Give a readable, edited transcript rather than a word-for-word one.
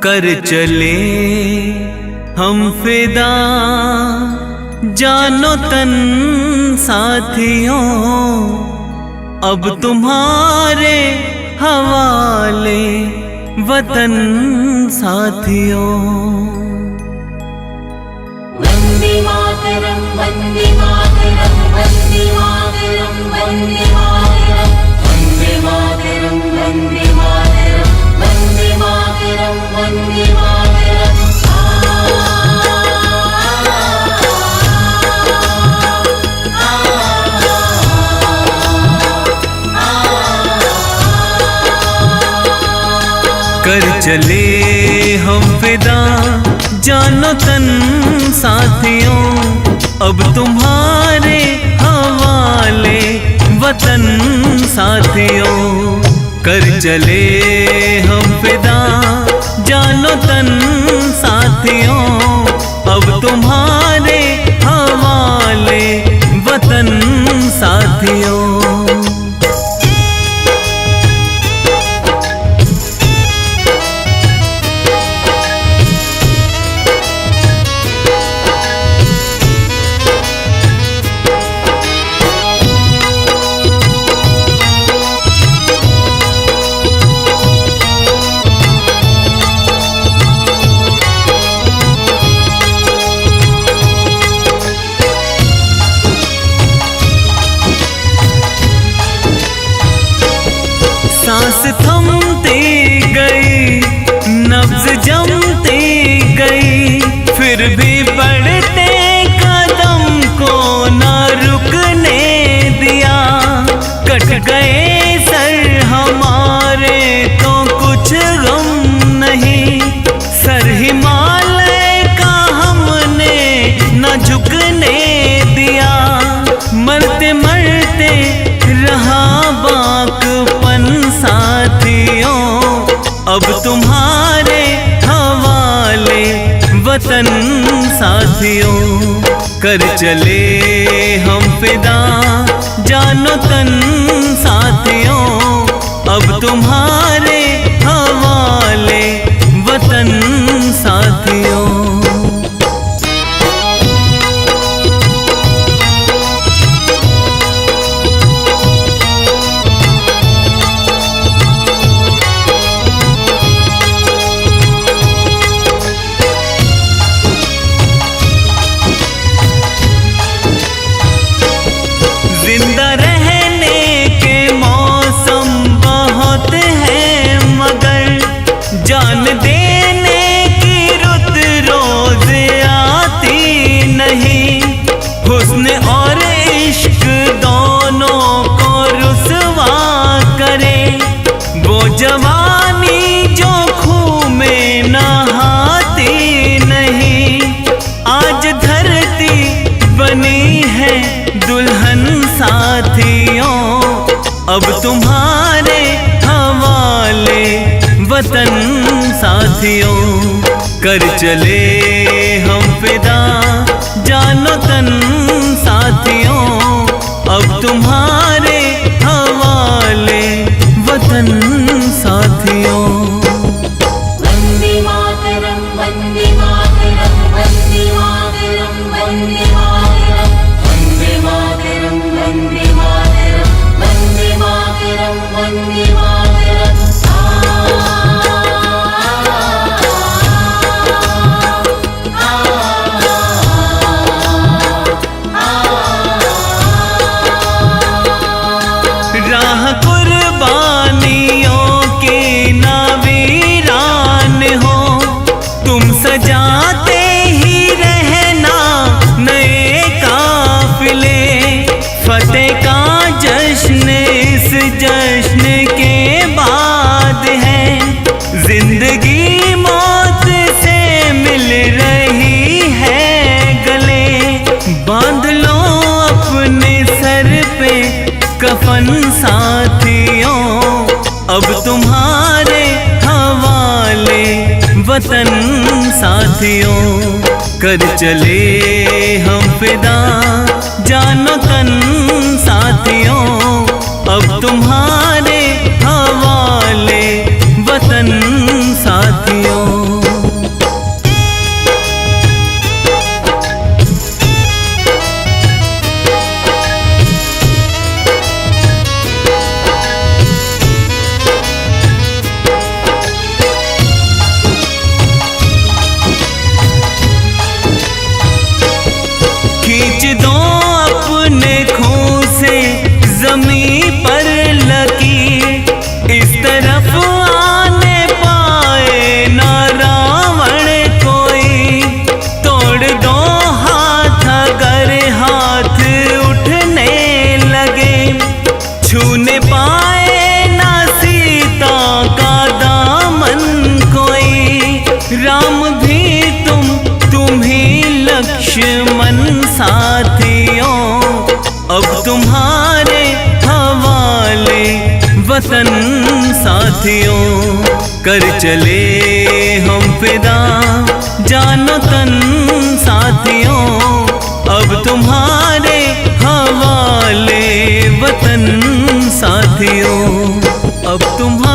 कर चले हम फिदा जानो तन साथियों, अब तुम्हारे हवाले वतन साथियों। वंदे मातरम वंदे मातरम वंदे मातरम वंदे मातरम वंदे मातरम वंदे मातरम वंदे मातरम वंदे मातरम। कर चले हम फिदा जानो तन साथियों, अब तुम्हारे हवाले वतन साथियों। कर चले हम फिदा जानो तन साथियों, अब तुम्हारे हवाले वतन साथियों। सांस थमती गई, नब्ज जमती गई, फिर भी बढ़ते कदम को न रुकने दिया। कट गए सर हमारे तो कुछ गम नहीं, सर हिमालय का हमने न झुकने दिया। मरते मरते रहा बाकपन साथियों, अब तुम्हारे हवाले वतन साथियों। कर चले हम फिदा जानो तन साथियों, अब तुम्हारे हवाले वतन साथियों। जिंदा रहने के मौसम बहुत हैं, मगर जान देने की रुत रोज आती नहीं। हुस्न और इश्क दोनों को रुसवा करे, वो जवानी जो खूह में नहाती नहीं। आज धरती बनी है दुल्हन साथियों, अब तुम्हारे हवाले वतन साथियों। कर चले हम फिदा जानो तन साथियों, अब तुम्हारे हवाले वतन साथियों। वंदे मातरम वंदे मातरम वंदे मातरम वंदे मातरम वंदे मातरम वंदे मातरम वंदे मातरम वंदे मातरम। राह कुर्बानियों की ना वीरान हो, तुम सजाते ही रहना नए काफिले। फतेह का जश्न इस जश्न के बाद है, जिंदगी मौत से मिल रही है गले। बांध लो अपने सर पे कफन साथियों, अब तुम्हारे हवाले वतन साथियों। कर चले हम फिदा जानो तन साथियों, अब तुम्हारे हवाले वतन साथियों। कर चले हम फिदा जानो तन साथियों, अब तुम्हारे हवाले वतन साथियों, अब तुम्हारे